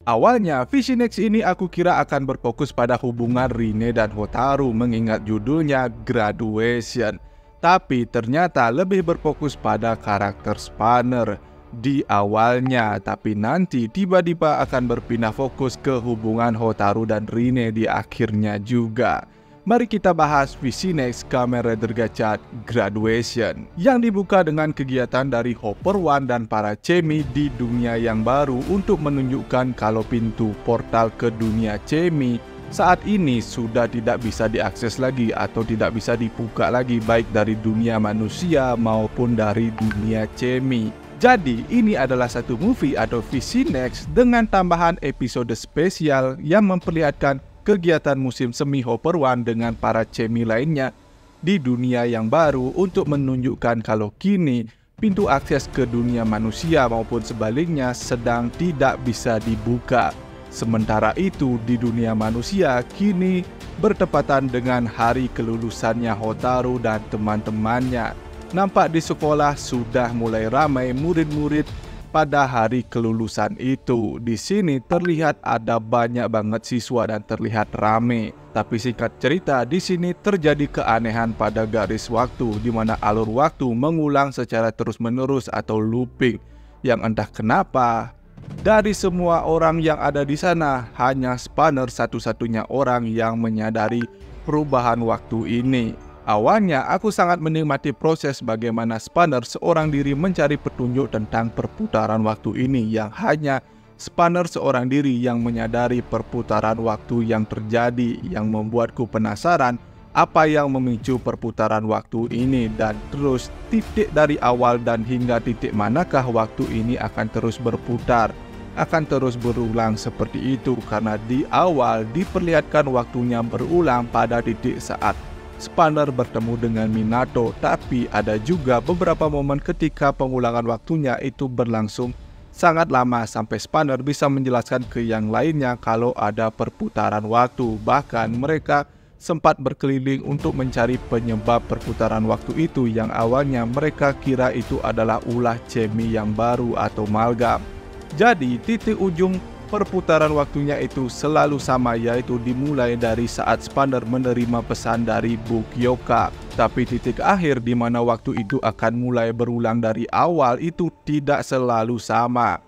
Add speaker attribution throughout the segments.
Speaker 1: Awalnya, Vision X ini aku kira akan berfokus pada hubungan Rin dan Hotaru mengingat judulnya Graduation. Tapi ternyata lebih berfokus pada karakter Spanner di awalnya. Tapi nanti tiba-tiba akan berpindah fokus ke hubungan Hotaru dan Rin di akhirnya juga. Mari kita bahas Vision X Kamen Rider Gacha Graduation yang dibuka dengan kegiatan dari Hopper One dan para Chemi di dunia yang baru untuk menunjukkan kalau pintu portal ke dunia Chemi saat ini sudah tidak bisa diakses lagi atau tidak bisa dibuka lagi baik dari dunia manusia maupun dari dunia Chemi. Jadi ini adalah satu movie atau Vision X dengan tambahan episode spesial yang memperlihatkan kegiatan musim semi Hopper One dengan para Chemi lainnya di dunia yang baru untuk menunjukkan kalau kini pintu akses ke dunia manusia maupun sebaliknya sedang tidak bisa dibuka. Sementara itu di dunia manusia kini bertepatan dengan hari kelulusannya Hotaru dan teman-temannya. Nampak di sekolah sudah mulai ramai murid-murid pada hari kelulusan itu. Di sini terlihat ada banyak banget siswa dan terlihat rame. Tapi singkat cerita, di sini terjadi keanehan pada garis waktu di mana alur waktu mengulang secara terus-menerus atau looping. Yang entah kenapa dari semua orang yang ada di sana hanya Spanner satu-satunya orang yang menyadari perubahan waktu ini. Awalnya aku sangat menikmati proses bagaimana Spanner seorang diri mencari petunjuk tentang perputaran waktu ini yang hanya Spanner seorang diri yang menyadari perputaran waktu yang terjadi yang membuatku penasaran apa yang memicu perputaran waktu ini dan terus titik dari awal dan hingga titik manakah waktu ini akan terus berputar, akan terus berulang seperti itu karena di awal diperlihatkan waktunya berulang pada titik saat Spanner bertemu dengan Minato, tapi ada juga beberapa momen ketika pengulangan waktunya itu berlangsung sangat lama sampai Spanner bisa menjelaskan ke yang lainnya kalau ada perputaran waktu. Bahkan mereka sempat berkeliling untuk mencari penyebab perputaran waktu itu yang awalnya mereka kira itu adalah ulah Chemi yang baru atau Malgam. Jadi titik ujung perputaran waktunya itu selalu sama, yaitu dimulai dari saat Spanner menerima pesan dari Bukioka. Tapi titik akhir di mana waktu itu akan mulai berulang dari awal itu tidak selalu sama.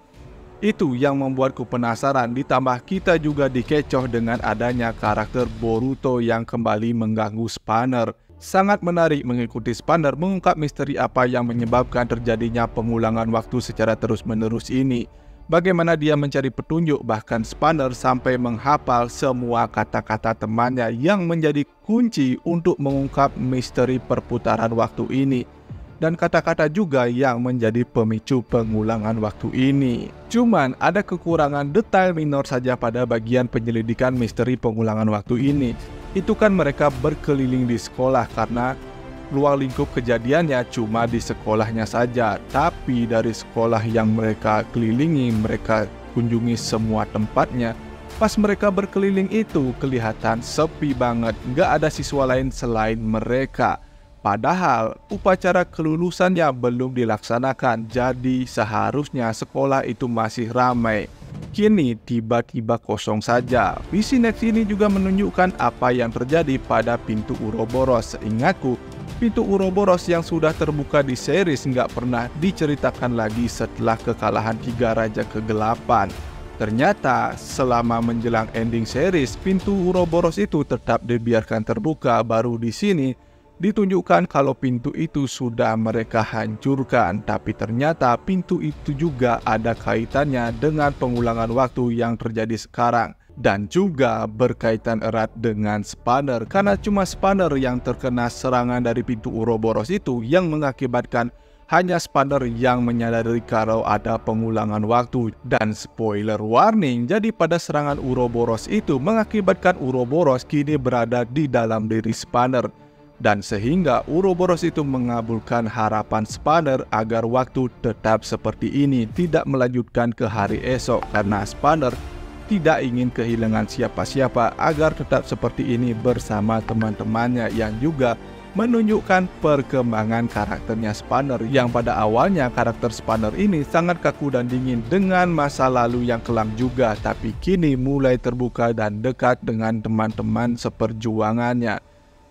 Speaker 1: Itu yang membuatku penasaran, ditambah kita juga dikecoh dengan adanya karakter Boruto yang kembali mengganggu Spanner. Sangat menarik mengikuti Spanner mengungkap misteri apa yang menyebabkan terjadinya pengulangan waktu secara terus-menerus ini. Bagaimana dia mencari petunjuk, bahkan Spanner sampai menghafal semua kata-kata temannya yang menjadi kunci untuk mengungkap misteri perputaran waktu ini. Dan kata-kata juga yang menjadi pemicu pengulangan waktu ini. Cuman ada kekurangan detail minor saja pada bagian penyelidikan misteri pengulangan waktu ini. Itu kan mereka berkeliling di sekolah karena ruang lingkup kejadiannya cuma di sekolahnya saja, tapi dari sekolah yang mereka kelilingi, mereka kunjungi semua tempatnya. Pas mereka berkeliling itu kelihatan sepi banget, nggak ada siswa lain selain mereka. Padahal upacara kelulusannya belum dilaksanakan, jadi seharusnya sekolah itu masih ramai. Kini tiba-tiba kosong saja. Vision X ini juga menunjukkan apa yang terjadi pada pintu Uroboros. Seingatku, pintu Uroboros yang sudah terbuka di series nggak pernah diceritakan lagi setelah kekalahan 3 Raja Kegelapan. Ternyata selama menjelang ending series, pintu Uroboros itu tetap dibiarkan terbuka. Baru di sini ditunjukkan kalau pintu itu sudah mereka hancurkan. Tapi ternyata pintu itu juga ada kaitannya dengan pengulangan waktu yang terjadi sekarang. Dan juga berkaitan erat dengan Spanner, karena cuma Spanner yang terkena serangan dari pintu Uroboros itu yang mengakibatkan hanya Spanner yang menyadari kalau ada pengulangan waktu. Dan spoiler warning, jadi pada serangan Uroboros itu mengakibatkan Uroboros kini berada di dalam diri Spanner. Dan sehingga Uroboros itu mengabulkan harapan Spanner agar waktu tetap seperti ini, tidak melanjutkan ke hari esok, karena Spanner tidak ingin kehilangan siapa-siapa agar tetap seperti ini bersama teman-temannya yang juga menunjukkan perkembangan karakternya Spanner yang pada awalnya karakter Spanner ini sangat kaku dan dingin dengan masa lalu yang kelam juga, tapi kini mulai terbuka dan dekat dengan teman-teman seperjuangannya.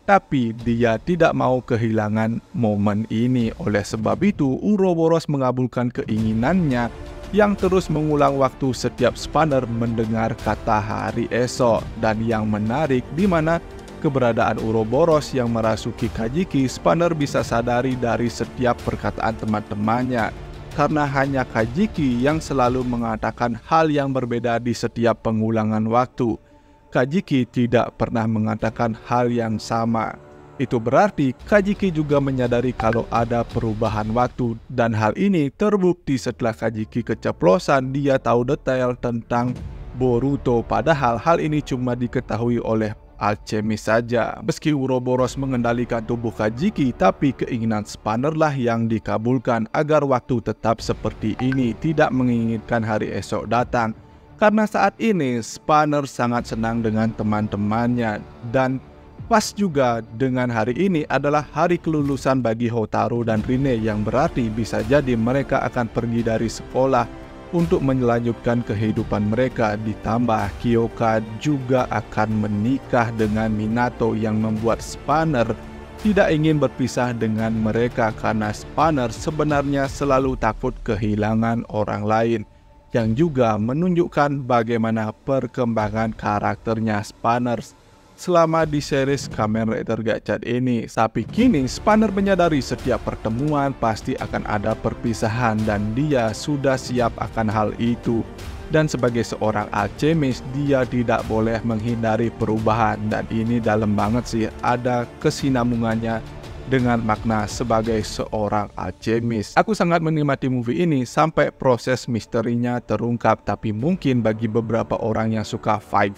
Speaker 1: Tapi dia tidak mau kehilangan momen ini. Oleh sebab itu, Ouroboros mengabulkan keinginannya yang terus mengulang waktu setiap Spanner mendengar kata hari esok. Dan yang menarik di mana keberadaan Ouroboros yang merasuki Kajiki, Spanner bisa sadari dari setiap perkataan teman-temannya. Karena hanya Kajiki yang selalu mengatakan hal yang berbeda di setiap pengulangan waktu. Kajiki tidak pernah mengatakan hal yang sama. Itu berarti Kajiki juga menyadari kalau ada perubahan waktu, dan hal ini terbukti setelah Kajiki keceplosan dia tahu detail tentang Boruto, padahal hal ini cuma diketahui oleh alkemis saja. Meski Ouroboros mengendalikan tubuh Kajiki, tapi keinginan Spanner lah yang dikabulkan agar waktu tetap seperti ini, tidak menginginkan hari esok datang. Karena saat ini Spanner sangat senang dengan teman-temannya, dan pas juga dengan hari ini adalah hari kelulusan bagi Hotaru dan Rine, yang berarti bisa jadi mereka akan pergi dari sekolah untuk melanjutkan kehidupan mereka. Ditambah Kyoka juga akan menikah dengan Minato, yang membuat Spanner tidak ingin berpisah dengan mereka karena Spanner sebenarnya selalu takut kehilangan orang lain, yang juga menunjukkan bagaimana perkembangan karakternya Spanner selama di series Kamen Rider Gachat ini. Tapi kini Spanner menyadari setiap pertemuan pasti akan ada perpisahan, dan dia sudah siap akan hal itu. Dan sebagai seorang alkemis, dia tidak boleh menghindari perubahan, dan ini dalam banget sih, ada kesinambungannya dengan makna sebagai seorang alkemis. Aku sangat menikmati movie ini sampai proses misterinya terungkap, tapi mungkin bagi beberapa orang yang suka fight,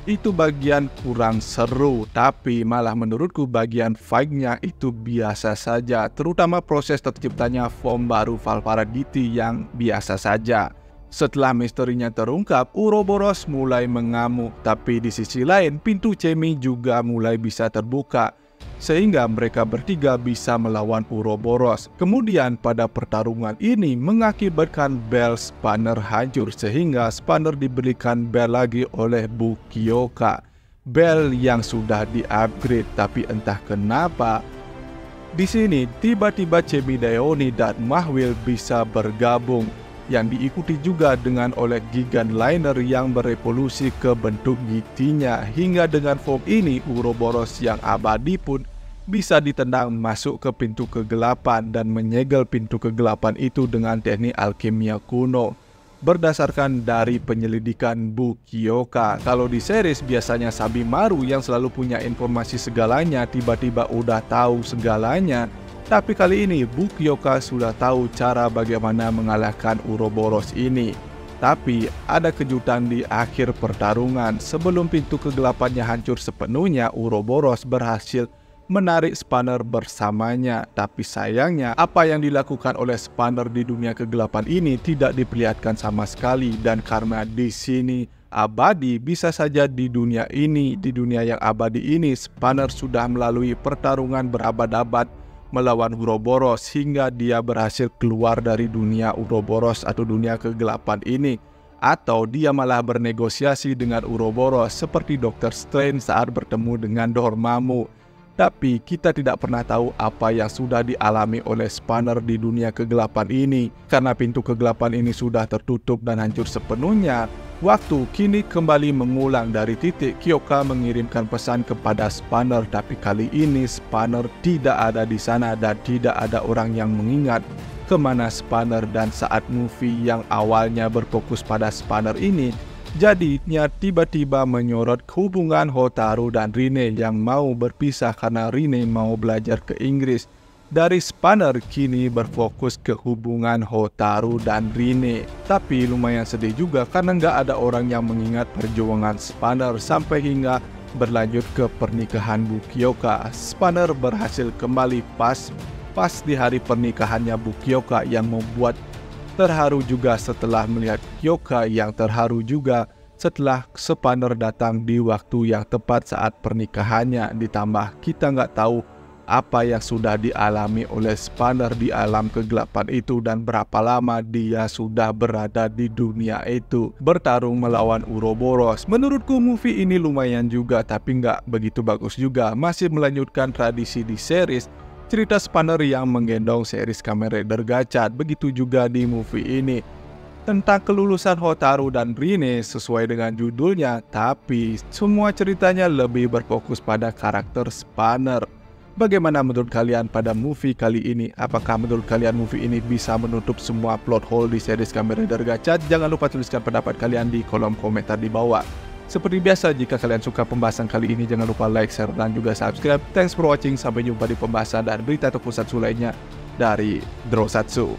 Speaker 1: itu bagian kurang seru. Tapi malah menurutku bagian fight-nya itu biasa saja, terutama proses terciptanya form baru Valparaditi yang biasa saja. Setelah misterinya terungkap, Ouroboros mulai mengamuk, tapi di sisi lain pintu Chemi juga mulai bisa terbuka, sehingga mereka bertiga bisa melawan Ouroboros. Kemudian pada pertarungan ini mengakibatkan bel Spanner hancur, sehingga Spanner diberikan bel lagi oleh Bukioka, bel yang sudah di-upgrade. Tapi entah kenapa di sini tiba-tiba Chemi Daeoni dan Mahwil bisa bergabung, yang diikuti juga dengan oleh Gigan Liner yang berevolusi ke bentuk GT-nya. Hingga dengan form ini Ouroboros yang abadi pun bisa ditendang masuk ke pintu kegelapan dan menyegel pintu kegelapan itu dengan teknik alkimia kuno. Berdasarkan dari penyelidikan Bukioka, kalau di series biasanya Sabimaru yang selalu punya informasi segalanya tiba-tiba udah tahu segalanya. Tapi kali ini Bukioka sudah tahu cara bagaimana mengalahkan Ouroboros ini. Tapi ada kejutan di akhir pertarungan. Sebelum pintu kegelapannya hancur sepenuhnya, Ouroboros berhasil menarik Spanner bersamanya. Tapi sayangnya apa yang dilakukan oleh Spanner di dunia kegelapan ini tidak diperlihatkan sama sekali. Dan karena di sini abadi, bisa saja di dunia ini, di dunia yang abadi ini, Spanner sudah melalui pertarungan berabad-abad melawan Ouroboros hingga dia berhasil keluar dari dunia Ouroboros atau dunia kegelapan ini. Atau dia malah bernegosiasi dengan Ouroboros seperti Dr. Strange saat bertemu dengan Dormammu. Tapi kita tidak pernah tahu apa yang sudah dialami oleh Spanner di dunia kegelapan ini. Karena pintu kegelapan ini sudah tertutup dan hancur sepenuhnya, waktu kini kembali mengulang dari titik Kyoka mengirimkan pesan kepada Spanner. Tapi kali ini Spanner tidak ada di sana dan tidak ada orang yang mengingat kemana Spanner. Dan saat movie yang awalnya berfokus pada Spanner ini, jadinya tiba-tiba menyorot hubungan Hotaru dan Rine yang mau berpisah karena Rine mau belajar ke Inggris. Dari Spanner kini berfokus ke hubungan Hotaru dan Rine. Tapi lumayan sedih juga karena nggak ada orang yang mengingat perjuangan Spanner sampai hingga berlanjut ke pernikahan Bukioka. Spanner berhasil kembali pas di hari pernikahannya Bukioka, yang membuat terharu juga setelah melihat Kyoka yang terharu juga setelah Spannner datang di waktu yang tepat saat pernikahannya. Ditambah kita nggak tahu apa yang sudah dialami oleh Spannner di alam kegelapan itu dan berapa lama dia sudah berada di dunia itu bertarung melawan Uroboros. Menurutku movie ini lumayan juga, tapi nggak begitu bagus juga. Masih melanjutkan tradisi di series cerita Spannner yang menggendong series Kamen Rider Gachat. Begitu juga di movie ini tentang kelulusan Hotaru dan Rin sesuai dengan judulnya, tapi semua ceritanya lebih berfokus pada karakter Spannner. Bagaimana menurut kalian pada movie kali ini? Apakah menurut kalian movie ini bisa menutup semua plot hole di series Kamen Rider Gachat? Jangan lupa tuliskan pendapat kalian di kolom komentar di bawah. Seperti biasa, jika kalian suka pembahasan kali ini, jangan lupa like, share, dan juga subscribe. Thanks for watching, sampai jumpa di pembahasan dan berita terpusat lainnya dari Drosatsu.